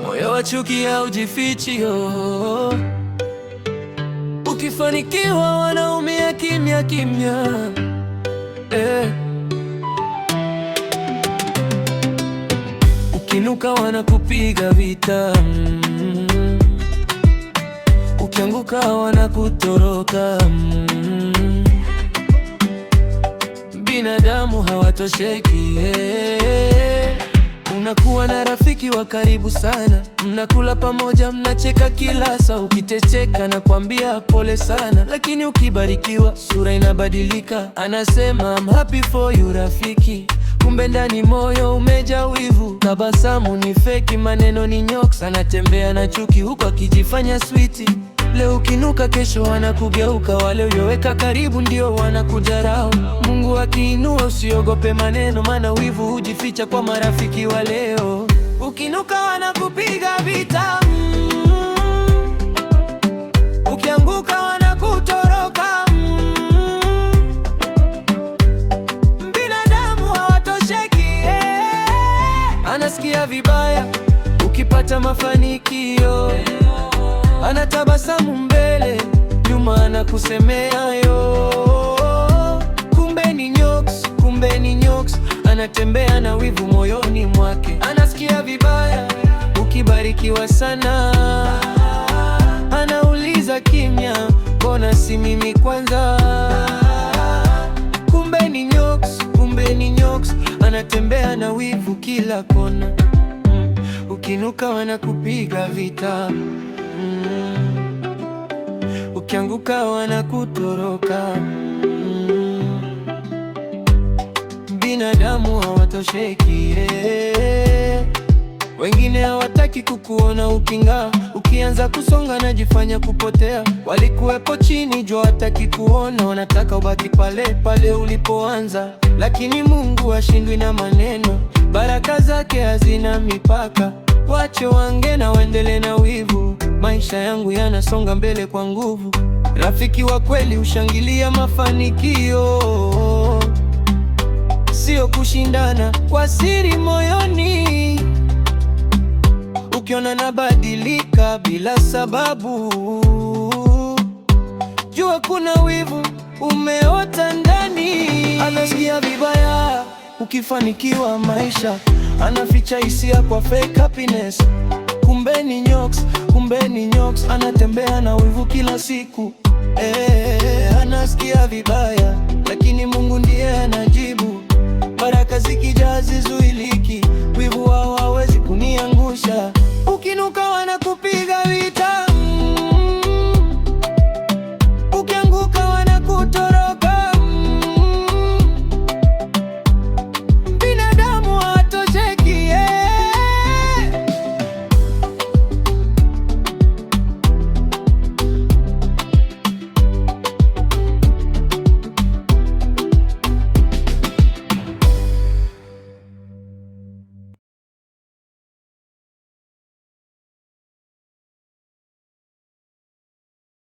Moyo wa chuki haujifichi, ukifanikiwa wanaumia kimya kimya. Ukinuka wanakupiga vita, ukianguka wanakutoroka. Binadamu hawatosheki. Unakuwa na rafiki wa karibu sana, mnakula pamoja, mnacheka kila saa. Ukitecheka na kuambia pole sana, lakini ukibarikiwa sura inabadilika. Anasema I'm happy for you rafiki, kumbe ndani moyo umejaa wivu. Tabasamu ni feki, maneno ni nyoks. Anatembea na chuki huku akijifanya switi. Leo ukinuka, kesho wanakugeuka. Wale ulioweka karibu ndio wanakujarau. Mungu akiinua usiogope maneno, maana wivu hujificha kwa marafiki wa leo. Ukinuka wanakupiga vita, ukianguka wanakutoroka. Binadamu hawatosheki. Anasikia vibaya ukipata mafanikio, anatabasamu mbele, nyuma anakusemea yo. Kumbe ni nyoks, kumbe ni nyoks. Anatembea na wivu moyoni mwake. Anasikia vibaya ukibarikiwa sana, anauliza kimya, mbona si mimi kwanza? Kumbe ni nyoks, kumbe ni nyoks. Anatembea na wivu kila kona. Ukinuka wanakupiga vita, ukianguka wanakutoroka. Binadamu hawatosheki. Wengine hawataki kukuona uking'aa. Ukianza kusonga najifanya kupotea. Walikuwepo chini jua hataki kuona, wanataka ubaki pale pale ulipoanza. Lakini Mungu hashindwi na maneno, baraka zake hazina mipaka. Wache wange na waendelee na wivu, maisha yangu yanasonga mbele kwa nguvu. Rafiki wa kweli hushangilia mafanikio, sio kushindana kwa siri moyoni. Ukiona nabadilika bila sababu, jua kuna wivu umeota ndani. Anasikia vibaya ukifanikiwa maisha, anaficha hisia kwa fake happiness. Kumbe ni nyoks, kumbe ni nyoks. Anatembea na wivu kila siku. Anasikia vibaya